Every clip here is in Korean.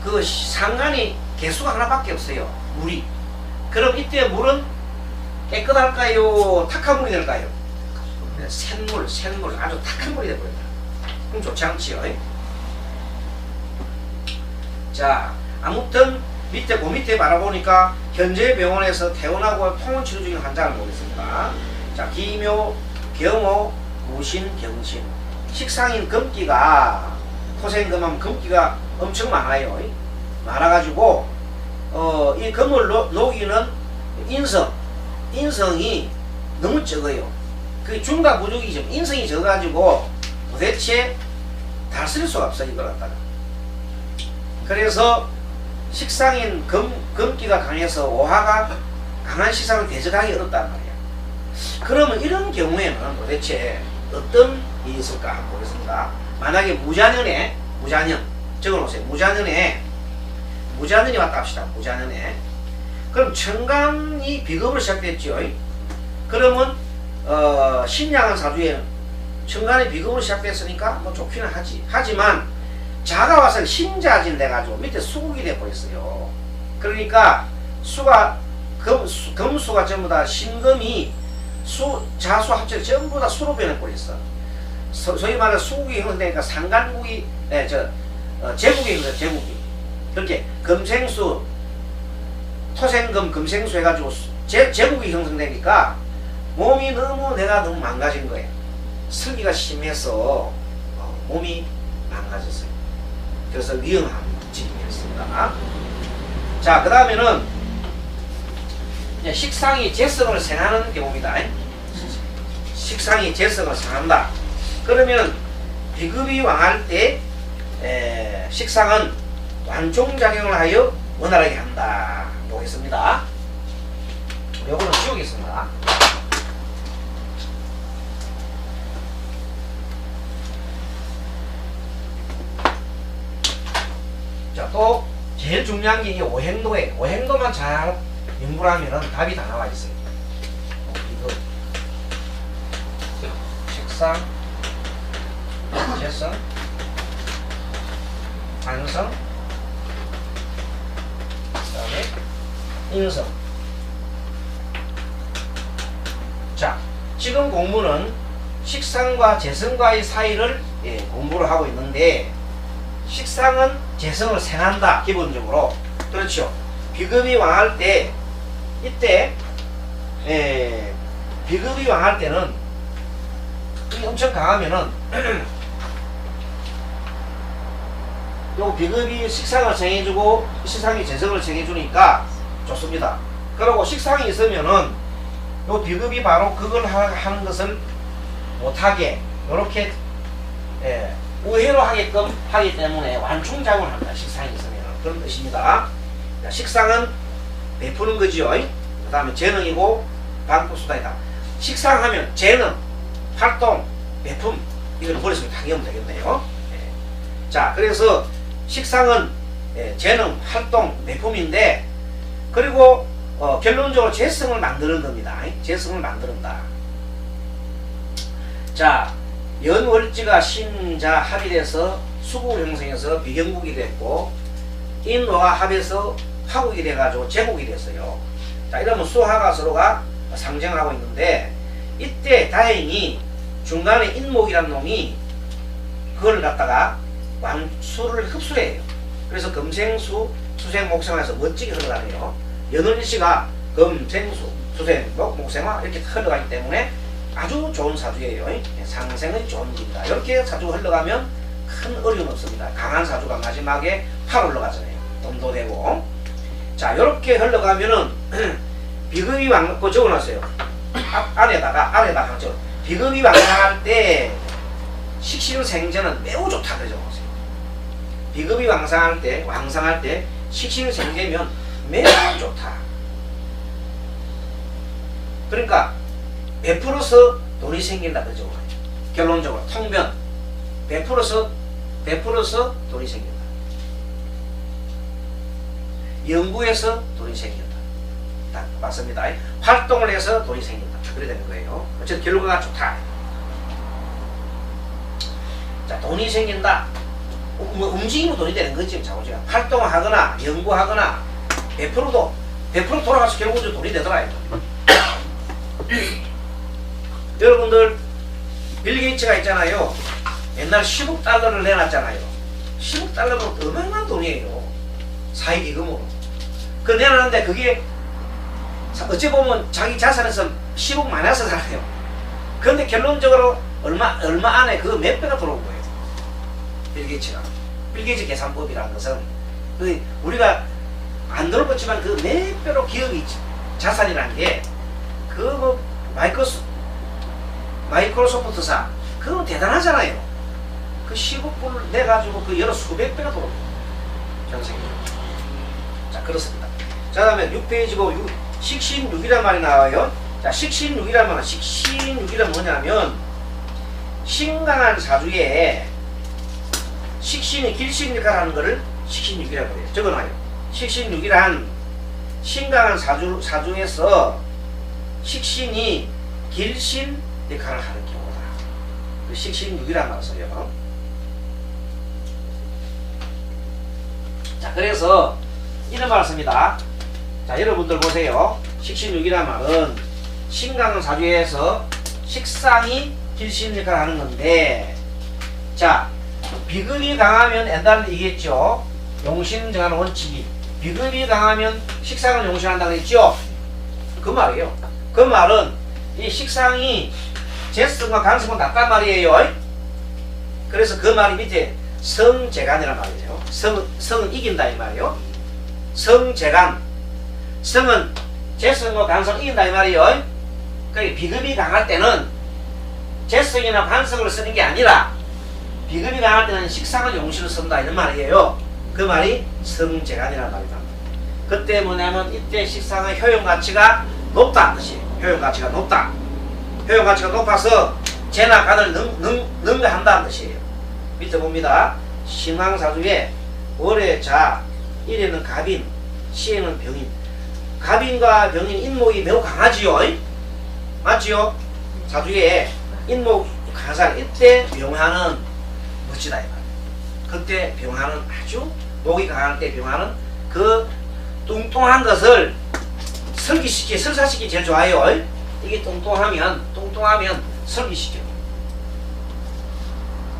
그 상간이 개수가 하나밖에 없어요. 물이. 그럼 이때 물은 깨끗할까요? 탁한 물이 될까요? 샘물 아주 탁한 물이 되버린다. 그럼 좋지 않지요. 자, 아무튼 밑에 그 밑에 바라보니까 현재 병원에서 퇴원하고 통원 치료 중인 환자를 보겠습니다. 자, 기묘, 경호, 무신, 경신. 식상인 금기가 토생금하면 금기가 엄청 많아요. 많아가지고 이 금을 녹이는 인성이 너무 적어요. 그 중과 부족이죠. 인성이 적어가지고 도대체 다스릴 수가 없어요. 이걸 갖다가. 그래서 식상인 금기가 강해서 오화가 강한 식상을 대적하기 어렵단 말이야. 그러면 이런 경우에는 도대체 어떤 일이 있을까 한번 보겠습니다. 만약에 무자년에 적어놓으세요. 무자년이 왔다 합시다. 무자년에. 그럼 천간이 비급으로 시작됐죠. 그러면 신양한 사주에 천간이 비급으로 시작됐으니까 뭐 좋기는 하지. 하지만 자가 와서 신자진 돼가지고 밑에 수국이 돼버렸어요. 그러니까 수가 금수가 전부 다 신금이 자수 합쳐 전부 다 수로 변해버렸어. 소위 말해 수국이 형성되니까 상간국이 제국이 형성. 제국이 그렇게 금생수 토생금 금생수 해가지고 제국이 형성되니까 몸이 내가 너무 망가진 거예요. 슬기가 심해서 몸이 망가졌어요. 그래서 위험한 질병이었습니다. 자, 그 다음에는 식상이 재성을 생하는 경우입니다. 식상이 재성을 생한다. 그러면 비급이 왕할 때 식상은 완종작용을 하여 원활하게 한다. 보겠습니다. 요거는 지우겠습니다. 자, 또 제일 중요한 게 이 오행도예요. 오행도만 잘 연구를 하면은 답이 다 나와 있어요. 이거 식상, 재성, 관성, 그 다음에 인성. 자, 지금 공부는 식상과 재성과의 사이를 공부를 하고 있는데, 식상은 재성을 생한다. 기본적으로. 그렇죠. 비급이 왕할 때, 이때 비급이 왕할 때는 엄청 강하면은 요 비급이 식상을 정해주고 식상이 재성을 정해주니까 좋습니다. 그리고 식상이 있으면은 요 비급이 바로 그걸 하는 것을 못하게 요렇게 우회로 하게끔 하기 때문에 완충작용을 합니다. 식상이 있으면 그런 뜻입니다. 식상은 베푸는 거지요. 그 다음에 재능이고 방법수단이다. 식상하면 재능, 활동, 베품 이걸 버렸으면 당연히 되겠네요. 자, 그래서 식상은 재능, 활동, 베품인데 그리고 결론적으로 재성을 만드는 겁니다. 재성을 만드는다. 자, 연월지가 신자 합이 돼서 수국 형성해서 비경국이 됐고 인화가 합해서 화국이 돼가지고 제국이 됐어요. 자, 이러면 수화가 서로가 상정을 하고 있는데 이때 다행히 중간에 인목이라는 놈이 그걸 갖다가 수를 흡수해요. 그래서 금생수, 수생, 목생화에서 멋지게 흘러가네요. 연월지가 금생수, 수생, 목생화 이렇게 흘러가기 때문에 아주 좋은 사주예요. 상생의 좋은 길이다. 이렇게 사주가 흘러가면 큰 어려움 없습니다. 강한 사주가 마지막에 팔 올라가잖아요. 돈도 되고. 자, 이렇게 흘러가면은 비급이 적어놨어요. 아래다가 비급이 왕상할 때 식신생전은 매우 좋다. 그래 적어놨어요. 비급이 왕상할 때 식신생제면 매우 좋다. 그러니까 베풀어서 돈이 생긴다. 그죠? 결론적으로 통변 베풀어서 돈이 생긴다. 연구해서 돈이 생긴다. 맞습니다. 활동을 해서 돈이 생긴다. 그래 되는 거예요. 어쨌든 결과가 좋다. 자, 돈이 생긴다. 뭐 움직이면 돈이 되는 거지. 자본주의가 활동하거나 연구하거나 100% 돌아가서 결국은 돈이 되더라. 여러분들 빌 게이츠가 있잖아요. 옛날 10억 달러를 내놨잖아요. 10억 달러면 어마어마한 돈이에요. 사익이금으로. 그 내놨는데 그게 어찌 보면 자기 자산에서 10억 마이너스잖아요. 그런데 결론적으로 얼마 안에 그 몇 배가 들어온 거예요. 빌 게이츠가. 빌 게이츠 계산법이라는 것은 우리가 안 들어봤지만 그 몇 배로 기업이 자산이라는 게 그 뭐 마이크로소프트사 그건 대단하잖아요. 그 10억 불을 내가지고 그 여러 수백 배가 들어온 거예요. 전 세계로. 자, 그렇습니다. 자, 다음에 6페이지고 식신육이란 말이 나와요. 자, 식신육이란 말은 식신육이란 뭐냐면 신강한 사주에 식신이 길신 역할을 하는 것을 식신육이라고 해요. 적어놔요. 식신육이란 신강한 사주에서 식신이 길신 역할을 하는 경우다. 식신육이란 말을 써요. 자, 그래서 이런 말을 씁니다. 자, 여러분들 보세요. 식신육이란 말은 신강한 사주에서 식상이 길신 역할을 하는 건데, 자, 비급이 강하면 옛날에 얘기했죠. 용신 정하는 원칙이 비급이 강하면 식상을 용신한다고 했죠. 그 말이에요. 그 말은 이 식상이 재성과 간성은 낮단 말이에요. 그래서 그 말이 밑에 성재간이란 말이에요. 성은 이긴다 이 말이에요. 성재간. 성은 재성과 간성을 이긴다 이 말이에요. 그러니까 비급이 강할 때는 재성이나 간성을 쓰는 게 아니라 비급이 강할 때는 식상을 용신을 쓴다 이런 말이에요. 그 말이 성재간이라는 말이다. 그때 뭐냐면 이때 식상의 효용가치가 높다는 뜻이에요. 효용가치가 높다. 효용가치가 높아서 재나 간을 능가한다는 뜻이에요. 밑에 봅니다. 신왕사주에 월에 자, 일에는 갑인, 시에는 병인. 갑인과 병인 인목이 매우 강하지요. 맞지요? 사주에 인목 강한 사람, 이때 병화는 멋지다 이 말이에요. 그때 병화는 아주 목이 강할 때 병화는 그 뚱뚱한 것을 설사시키 제일 좋아요. 이게 뚱뚱하면 설기시켜.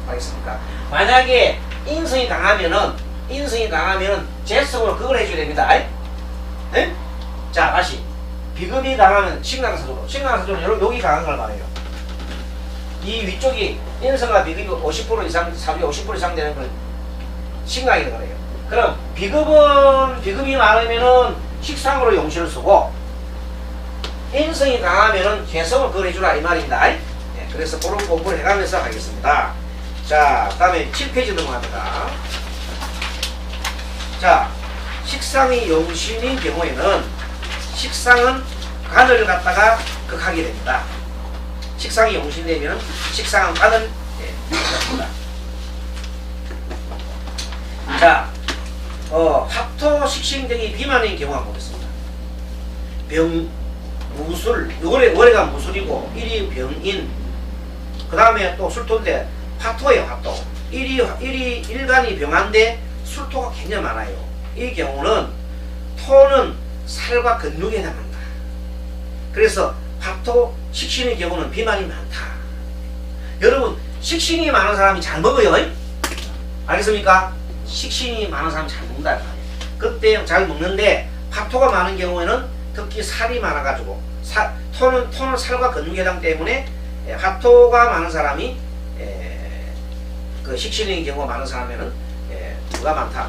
알겠습니까? 만약에 인성이 강하면은 재성으로 그걸 해줘야 됩니다. 에? 자, 다시 비급이 강하면 신강사주로 여기 강한 걸 말해요. 이 위쪽이 인성과 비급이 50% 이상, 사주에 50% 이상 되는 걸 신강이라고 그래요. 그럼 비급이 많으면은 식상으로 용신을 쓰고 인성이 강하면은 재성을 그걸 해주라 이 말입니다. 네, 그래서 그런 공부를 해가면서 하겠습니다. 자, 다음에 7페이지 넘어갑니다. 자, 식상이 용신인 경우에는 식상은 간을 갖다가 극하게 됩니다. 식상이 용신되면 식상은 간을 극합니다. 자, 합토 식신 등이 비만인 경우 한번 보겠습니다. 무술, 월해가 무술이고 일이 병인, 그 다음에 또 술토인데 화토예요. 화토. 일간이 병한데 술토가 굉장히 많아요. 이 경우는 토는 살과 근육에 해당한다. 그래서 화토 식신의 경우는 비만이 많다. 여러분, 식신이 많은 사람이 잘 먹어요. 알겠습니까? 식신이 많은 사람이 잘 먹는다. 그때 잘 먹는데 화토가 많은 경우에는 특히 살이 많아가지고 토는 살과 근육에 해당 때문에 화토가 많은 사람이 그 식신의 경우가 많은 사람에는 누가 많다?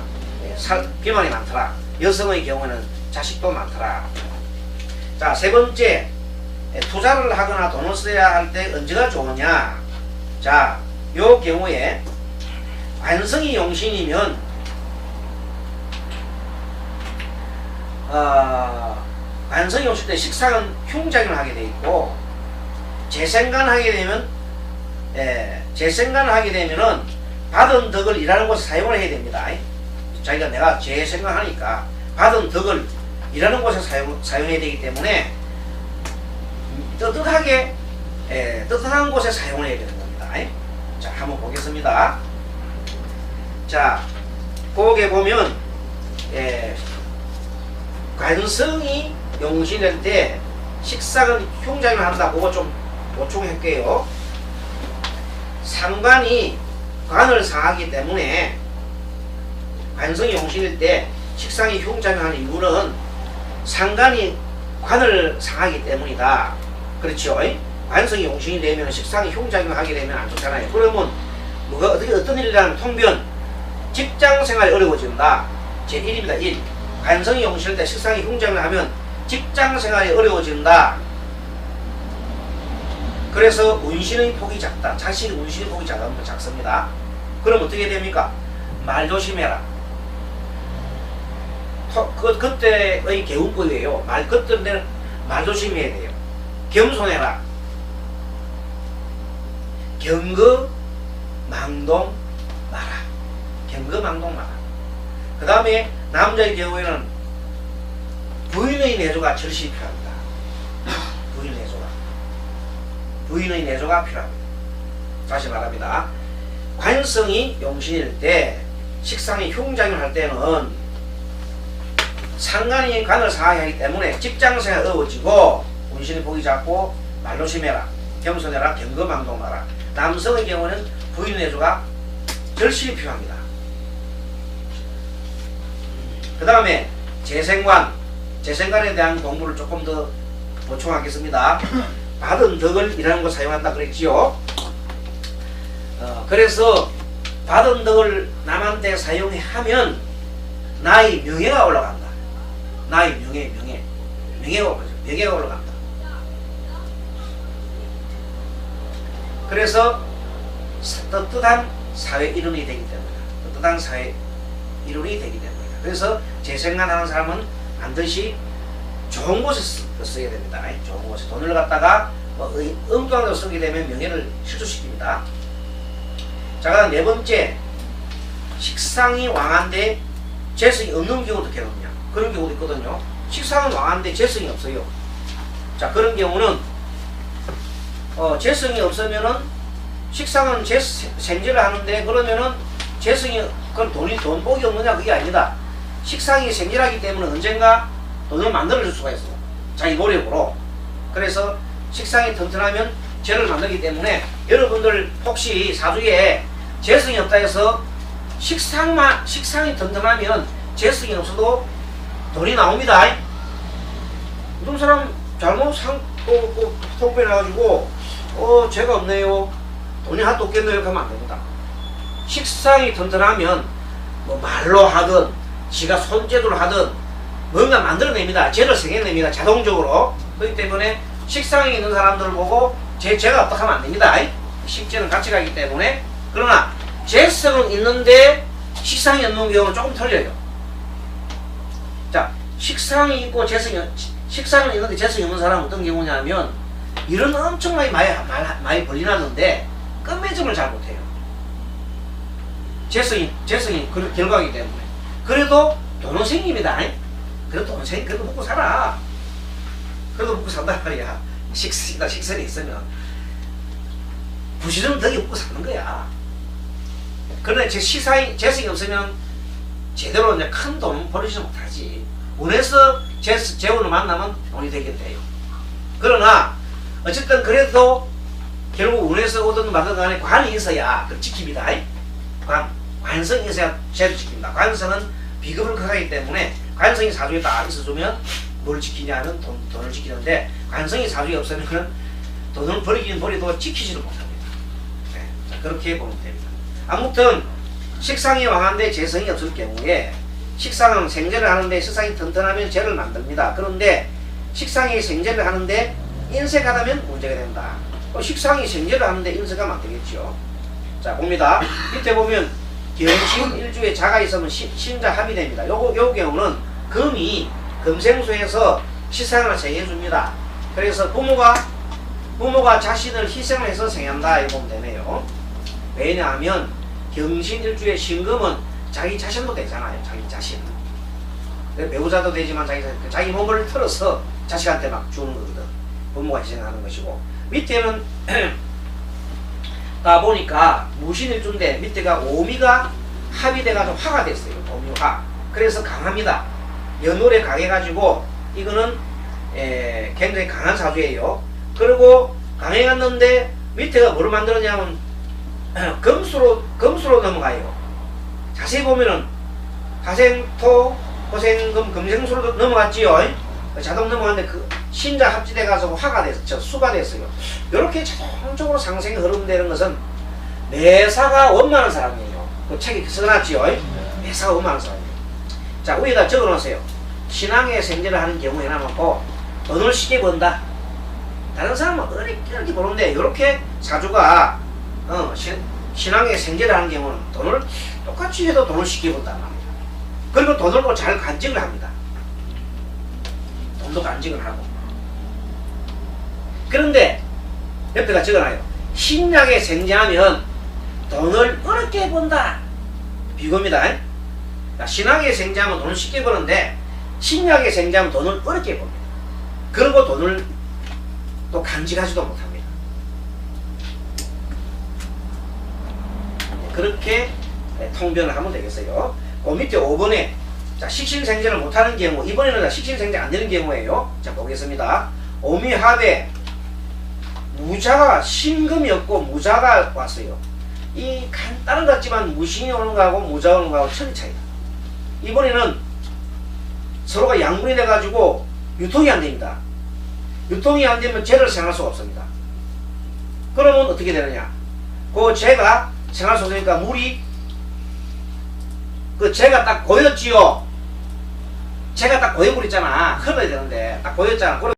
비만이 많더라. 여성의 경우에는 자식도 많더라. 자, 세 번째, 투자를 하거나 돈을 써야 할 때 언제가 좋으냐? 자, 요 경우에 안성이 용신이면 안성이 용신 때 식상은 흉작용을 하게 돼 있고 재생간 하게 되면은 받은 덕을 일하는 곳에 사용을 해야 됩니다. 자기가 내가 재생간하니까 받은 덕을 일하는 곳에 사용해야 되기 때문에 뜨뜻한 곳에 사용을 해야 되는 겁니다. 자, 한번 보겠습니다. 자, 거기에 보면 관성이 용신일 때 식상은 흉작용을 한다. 그거 좀 보충할게요. 상관이 관을 상하기 때문에 관성이 용신일 때 식상이 흉작용하는 이유는 상관이 관을 상하기 때문이다. 그렇죠? 관성이 용신이 되면 식상이 흉작용하게 되면 안 좋잖아요. 그러면 뭐가 어떤 일이라면 통변 직장생활이 어려워진다. 제1입니다. 1. 관성이 용신일 때 식상이 흉작용을 하면 직장생활이 어려워진다. 그래서 운신의 폭이 작다. 자신이 운신의 폭이 작습니다. 그럼 어떻게 됩니까? 말 조심해라. 그때의 개운법이에요. 그때는 말 조심해야 돼요. 겸손해라. 경거 망동 마라. 경거 망동 마라. 그 다음에 남자의 경우에는 부인의 내조가 절실히 필요합니다. 부인의 내조가 필요합니다. 다시 말합니다. 관성이 용신일 때 식상이 흉작용을 할 때는 상관이 관을 상하게 하기 때문에 직장생활 어려워지고 운신이 보기 작고 말로 심해라. 겸손해라. 경거망동하라. 남성의 경우는 부인의 내조가 절실히 필요합니다. 그 다음에 재생관에 대한 공부를 조금 더 보충하겠습니다. 받은 덕을 이라는 걸 사용한다 그랬지요. 그래서 받은 덕을 남한테 사용하면 나의 명예가 올라간다. 나의 명예가 올라간다. 그래서 떳떳한 사회 일원이 되기 때문이다. 그래서 재생관하는 사람은 반드시 좋은 곳에 써야 됩니다. 좋은 곳에 돈을 갖다가 엉뚱한 데 쓰게 되면 명예를 실추시킵니다. 자, 그다음 네 번째, 식상이 왕한데 재성이 없는 경우도 괴롭냐? 그런 경우도 있거든요. 식상은 왕한데 재성이 없어요. 자, 그런 경우는 재성이 없으면은 식상은 생제를 하는데 그러면은 재성이 그럼 돈복이 없느냐? 그게 아니다. 식상이 생제하기 때문에 언젠가 돈을 만들어줄 수가 있어. 자기 노력으로. 그래서 식상이 튼튼하면 재를 만들기 때문에 여러분들 혹시 사주에 재성이 없다 해서 식상이 튼튼하면 재성이 없어도 돈이 나옵니다. 어떤 사람 잘못 통배 나가지고 재가 없네요. 돈이 하나도 없겠네요. 이렇게 하면 안 됩니다. 식상이 튼튼하면 뭐 말로 하든 지가 손재주를 하든 뭔가 만들어냅니다. 재를 생겨냅니다. 자동적으로. 그렇기 때문에 식상이 있는 사람들을 보고 재가 없다 하면 안 됩니다. 식재는 같이 가기 때문에. 그러나 재성은 있는데 식상이 없는 경우는 조금 틀려요. 자, 식상이 있고 식상은 있는데 재성이 없는 사람은 어떤 경우냐면 일은 엄청나게 많이 벌리나는데 끝맺음을 잘 못해요. 재성이 그 결과이기 때문에. 그래도 돈은 생깁니다. 그래도 먹고 살아. 그래도 먹고 산단 말이야. 식선이 있으면. 부실은 덕이 먹고 사는 거야. 그러나 재성이 없으면 제대로 이제 큰 돈 벌이지 못하지. 운에서 재운을 만나면 돈이 되겠대요. 그러나 어쨌든 그래도 결국 운에서 오든 말든 간에 관이 있어야 그걸 지킵니다. 관성이 있어야 재도 지킵니다. 관성은 비급을 극하기 때문에 관성이 사주에 딱 있어주면 뭘 지키냐면 돈을 지키는데 관성이 사주에 없으면 돈을 버리긴 버려도 지키지를 못합니다. 네, 그렇게 보면 됩니다. 아무튼 식상이 왕한데 재성이 없을 경우에 식상은 생재를 하는데 식상이 튼튼하면 재를 만듭니다. 그런데 식상이 생재를 하는데 인색하다면 문제가 된다. 식상이 생재를 하는데 인색하면 안 되겠죠. 자, 봅니다. 밑에 보면 경신 일주에 자가 있으면 신자 합이 됩니다. 요 경우는 금이 금생수에서 식상을 생해줍니다. 그래서 부모가 자신을 희생을 해서 생한다 이렇게 보면 되네요. 왜냐하면 경신 일주의 신금은 자기 자신도 되잖아요. 자기 자신. 배우자도 되지만 자기 몸을 틀어서 자식한테 막 주는 거거든. 부모가 희생하는 것이고. 밑에는 가 보니까 무신일주인데 밑에가 오미가 합의돼가지고 화가 됐어요. 오미화. 그래서 강합니다. 연월에 강해가지고 이거는 굉장히 강한 사주예요. 그리고 강해갔는데 밑에가 뭐로 만들었냐면 금수로 넘어가요. 자세히 보면은 화생토, 호생금, 금생수로 넘어갔지요. 자동 넘어갔는데 그 신자 합지돼 가서 화가 됐죠. 수가 됐어요. 이렇게 자동적으로 상승이 흐름되는 것은 매사가 원만한 사람이에요. 그 책이 써놨지요. 매사가 원만한 사람이에요. 자, 위에다 적어 놓으세요. 신앙의 생제를 하는 경우에 남았고 돈을 쉽게 번다. 다른 사람은 어렵게 보는데 이렇게 사주가 신앙의 생제를 하는 경우는 돈을 똑같이 해도 돈을 쉽게 번단 말이에요. 그리고 돈을 잘 간직을 합니다. 돈도 간직을 하고. 그런데 옆에가 적어놔요. 신약에 생제하면 돈을 어렵게 번다. 비교입니다. 신약에 생제하면 돈을 쉽게 버는데 신약에 생제하면 돈을 어렵게 봅니다. 그리고 돈을 또 간직하지도 못합니다. 그렇게 통변을 하면 되겠어요. 그 밑에 5번에 자, 식신생제를 못하는 경우, 이번에는 식신생제 안 되는 경우예요. 자, 보겠습니다. 오미합에 무자가 신금이 없고 무자가 왔어요. 이 간단한 것 같지만 무신이 오는 거하고 무자가 오는 거하고 천지 차이다. 이번에는 서로가 양분이 돼가지고 유통이 안 됩니다. 유통이 안 되면 재를 생할 수가 없습니다. 그러면 어떻게 되느냐? 그 재가 생할 수 없으니까 물이 그 재가 딱 고였지요. 재가 딱 고여버렸잖아. 흘러야 되는데 딱 고였잖아.